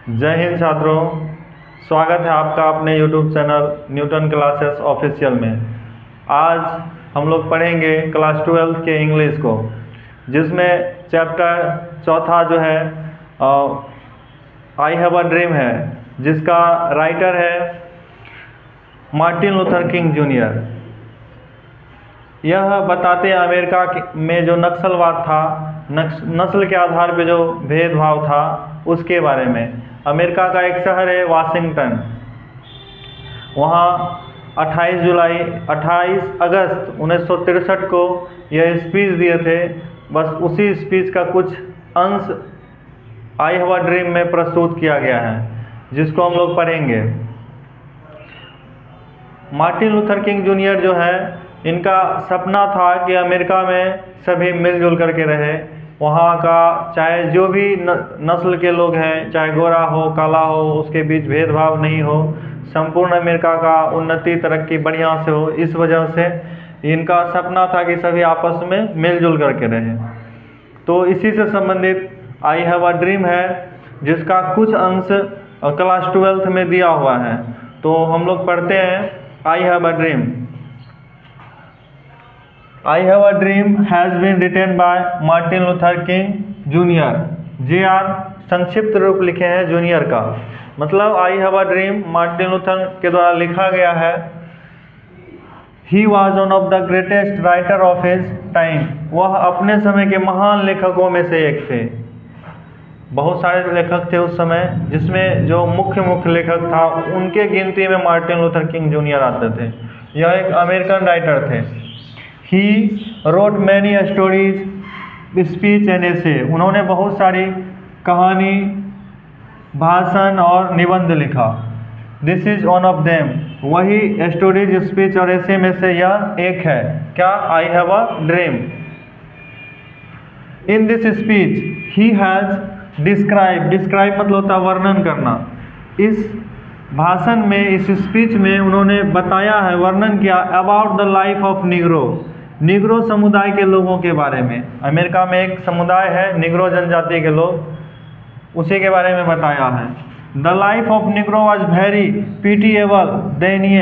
जय हिंद छात्रों, स्वागत है आपका अपने YouTube channel Newton classes official में। आज हम लोग पढ़ेंगे क्लास 12 के इंग्लिश को, जिसमें चैप्टर चौथा जो है आई हैव अ ड्रीम है, जिसका राइटर है मार्टिन लूथर किंग जूनियर। यह बताते हैं अमेरिका में जो नक्सलवाद था, नस्ल के आधार पर जो भेदभाव था उसके बारे में। अमेरिका का एक शहर है वाशिंगटन, वहाँ 28 अगस्त 1963 को यह स्पीच दिए थे। बस उसी स्पीच का कुछ अंश आई हैव अ ड्रीम में प्रस्तुत किया गया है, जिसको हम लोग पढ़ेंगे। मार्टिन लूथर किंग जूनियर जो है, इनका सपना था कि अमेरिका में सभी मिलजुल करके रहे। वहाँ का चाहे जो भी नस्ल के लोग हैं, चाहे गोरा हो काला हो, उसके बीच भेदभाव नहीं हो, संपूर्ण अमेरिका का उन्नति तरक्की बढ़िया से हो। इस वजह से इनका सपना था कि सभी आपस में मिलजुल करके रहें। तो इसी से संबंधित आई हैव अ ड्रीम है, जिसका कुछ अंश क्लास 12th में दिया हुआ है। तो हम लोग पढ़ते हैं I have a dream. I have a dream has been written by Martin Luther King junior. JR संक्षिप्त रूप लिखे हैं जूनियर का, मतलब I have a dream Martin Luther के द्वारा लिखा गया है। He was one of the greatest writer of his time। वह अपने समय के महान लेखकों में से एक थे। बहुत सारे लेखक थे उस समय, जिसमें जो मुख्य लेखक था उनके गिनती में मार्टिन लूथर किंग जूनियर आते थे। यह एक अमेरिकन राइटर थे। He wrote many stories, speech and essay। उन्होंने बहुत सारी कहानी, भाषण और निबंध लिखा। This is one of them। वही स्टोरीज, स्पीच और ऐसे में से यह एक है। क्या? I have a dream। In this speech he has describe मतलब होता है वर्णन करना। इस भाषण में, इस स्पीच में उन्होंने बताया है, वर्णन किया about the life of Negro समुदाय के लोगों के बारे में। अमेरिका में एक समुदाय है निग्रो जनजाति के लोग, उसी के बारे में बताया है। The life of Negro was very pitiable, दयनीय।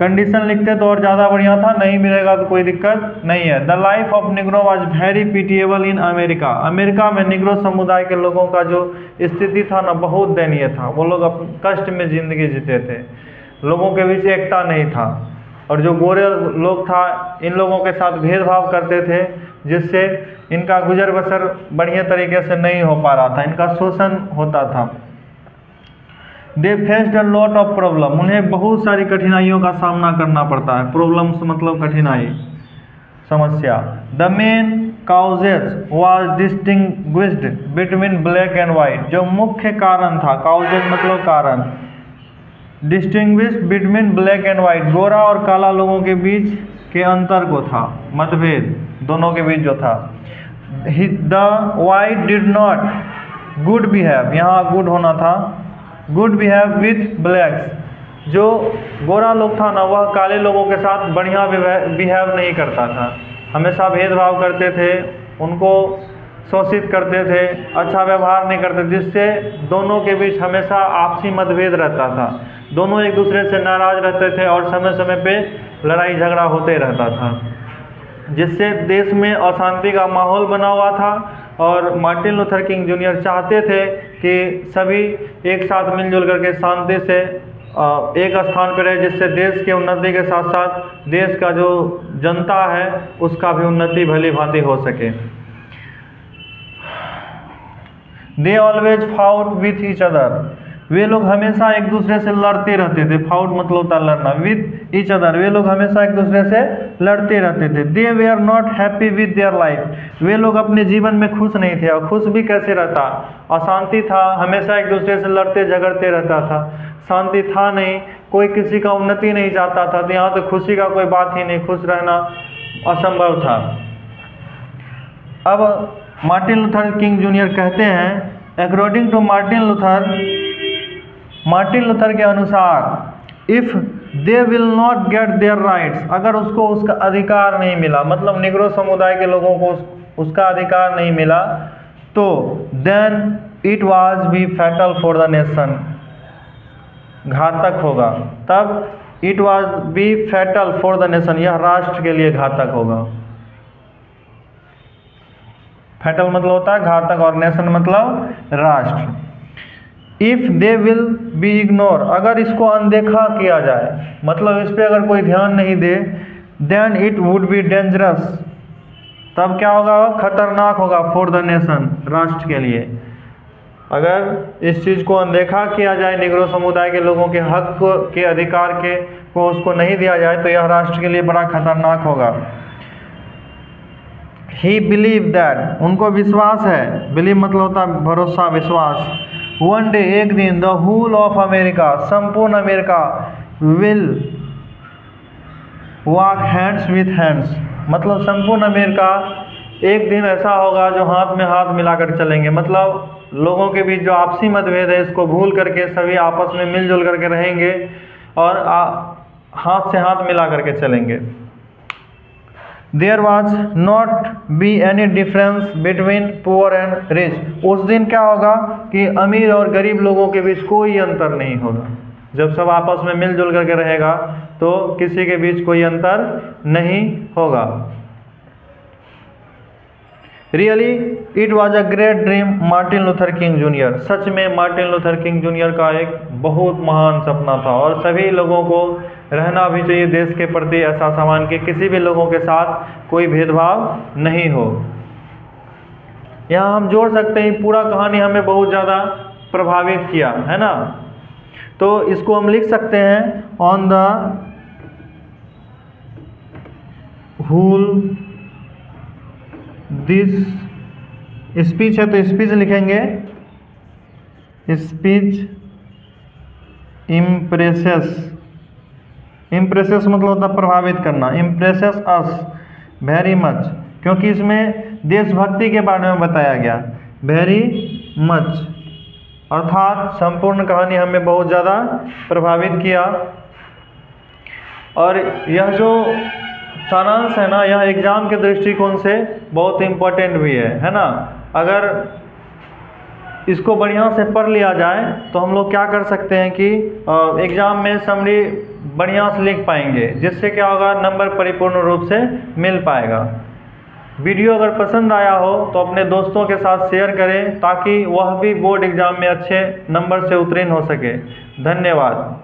कंडीशन लिखते तो और ज़्यादा बढ़िया था, नहीं मिलेगा तो कोई दिक्कत नहीं है। The life of Negro was very pitiable in America. America में निग्रो समुदाय के लोगों का जो स्थिति था ना, बहुत दयनीय था। वो लोग कष्ट में ज़िंदगी जीते थे, लोगों के बीच एकता नहीं था, और जो गोरे लोग था इन लोगों के साथ भेदभाव करते थे, जिससे इनका गुजर बसर बढ़िया तरीके से नहीं हो पा रहा था, इनका शोषण होता था। दे faced a lot of problem. उन्हें बहुत सारी कठिनाइयों का सामना करना पड़ता है। प्रॉब्लम्स मतलब कठिनाई, समस्या। The main causes was distinguished between black and white. जो मुख्य कारण था, काउजेस मतलब कारण, distinguished between black and white, गोरा और काला लोगों के बीच के अंतर को था, मतभेद दोनों के बीच जो था। The white did not good behave, यहाँ गुड होना था, गुड बिहेव विथ ब्लैक्स। जो गोरा लोग था ना, वह काले लोगों के साथ बढ़िया बिहेव नहीं करता था, हमेशा भेदभाव करते थे, उनको शोषित करते थे, अच्छा व्यवहार नहीं करते, जिससे दोनों के बीच हमेशा आपसी मतभेद रहता था। दोनों एक दूसरे से नाराज रहते थे और समय समय पे लड़ाई झगड़ा होते रहता था, जिससे देश में अशांति का माहौल बना हुआ था। और मार्टिन लूथर किंग जूनियर चाहते थे कि सभी एक साथ मिलजुल करके शांति से एक स्थान पर रहे, जिससे देश के उन्नति के साथ साथ देश का जो जनता है उसका भी उन्नति भली भांति हो सके। They always fought with each other. वे लोग हमेशा एक दूसरे से लड़ते रहते थे। फाउट मतलब होता लड़ना, विथ ईच अदर, वे लोग हमेशा एक दूसरे से लड़ते रहते थे। दे वे are not happy with their life. वे लोग अपने जीवन में खुश नहीं थे। और खुश भी कैसे रहता, अशांति था, हमेशा एक दूसरे से लड़ते झगड़ते रहता था, शांति था नहीं, कोई किसी का उन्नति नहीं चाहता था। तो यहाँ तो खुशी का कोई बात ही नहीं, खुश रहना असंभव था। अब मार्टिन लूथर किंग जूनियर कहते हैं, अकॉर्डिंग टू मार्टिन लूथर के अनुसार, if they will not gate their rights, अगर उसको उसका अधिकार नहीं मिला, मतलब निग्रो समुदाय के लोगों को उसका अधिकार नहीं मिला, तो then it was be fatal for the nation, घातक होगा। तब it was be fatal for the nation, यह राष्ट्र के लिए घातक होगा। फैटल मतलब होता है घातक और नेशन मतलब राष्ट्र। If they will be ignore, अगर इसको अनदेखा किया जाए, मतलब इस पर अगर कोई ध्यान नहीं दे, then it would be dangerous, तब क्या होगा, खतरनाक होगा, फॉर द नेशन, राष्ट्र के लिए। अगर इस चीज़ को अनदेखा किया जाए, निग्रो समुदाय के लोगों के हक के अधिकार को उसको नहीं दिया जाए, तो यह राष्ट्र के लिए बड़ा खतरनाक होगा। ही बिलीव दैट, उनको विश्वास है, बिलीव मतलब होता है भरोसा, विश्वास। वन डे, एक दिन, द होल ऑफ अमेरिका, संपूर्ण America, will walk hands with hands, मतलब संपूर्ण अमेरिका एक दिन ऐसा होगा जो हाथ में हाथ मिलाकर चलेंगे, मतलब लोगों के बीच जो आपसी मतभेद है इसको भूल करके सभी आपस में मिलजुल करके रहेंगे और हाथ से हाथ मिला करके चलेंगे। There was not be any difference between poor and rich, उस दिन क्या होगा कि अमीर और गरीब लोगों के बीच कोई अंतर नहीं होगा। जब सब आपस में मिलजुल करके रहेगा तो किसी के बीच कोई अंतर नहीं होगा। Really it was a great dream Martin Luther King Junior, सच में मार्टिन लूथर किंग जूनियर का एक बहुत महान सपना था और सभी लोगों को रहना भी चाहिए देश के प्रति ऐसा सम्मान कि किसी भी लोगों के साथ कोई भेदभाव नहीं हो। यहाँ हम जोड़ सकते हैं, पूरा कहानी हमें बहुत ज़्यादा प्रभावित किया है ना, तो इसको हम लिख सकते हैं on the whole this speech है तो स्पीच लिखेंगे, स्पीच इम्प्रेसेस, इम्प्रेसेस मतलब होता है प्रभावित करना, इम्प्रेसेस अस वेरी मच, क्योंकि इसमें देशभक्ति के बारे में बताया गया, वेरी मच, अर्थात संपूर्ण कहानी हमें बहुत ज़्यादा प्रभावित किया। और यह जो सारांश है ना, यह एग्ज़ाम के दृष्टिकोण से बहुत इम्पोर्टेंट भी है ना। अगर इसको बढ़िया से पढ़ लिया जाए तो हम लोग क्या कर सकते हैं कि एग्ज़ाम में समरी बढ़िया से लिख पाएंगे, जिससे क्या होगा, नंबर परिपूर्ण रूप से मिल पाएगा। वीडियो अगर पसंद आया हो तो अपने दोस्तों के साथ शेयर करें ताकि वह भी बोर्ड एग्ज़ाम में अच्छे नंबर से उत्तीर्ण हो सके। धन्यवाद।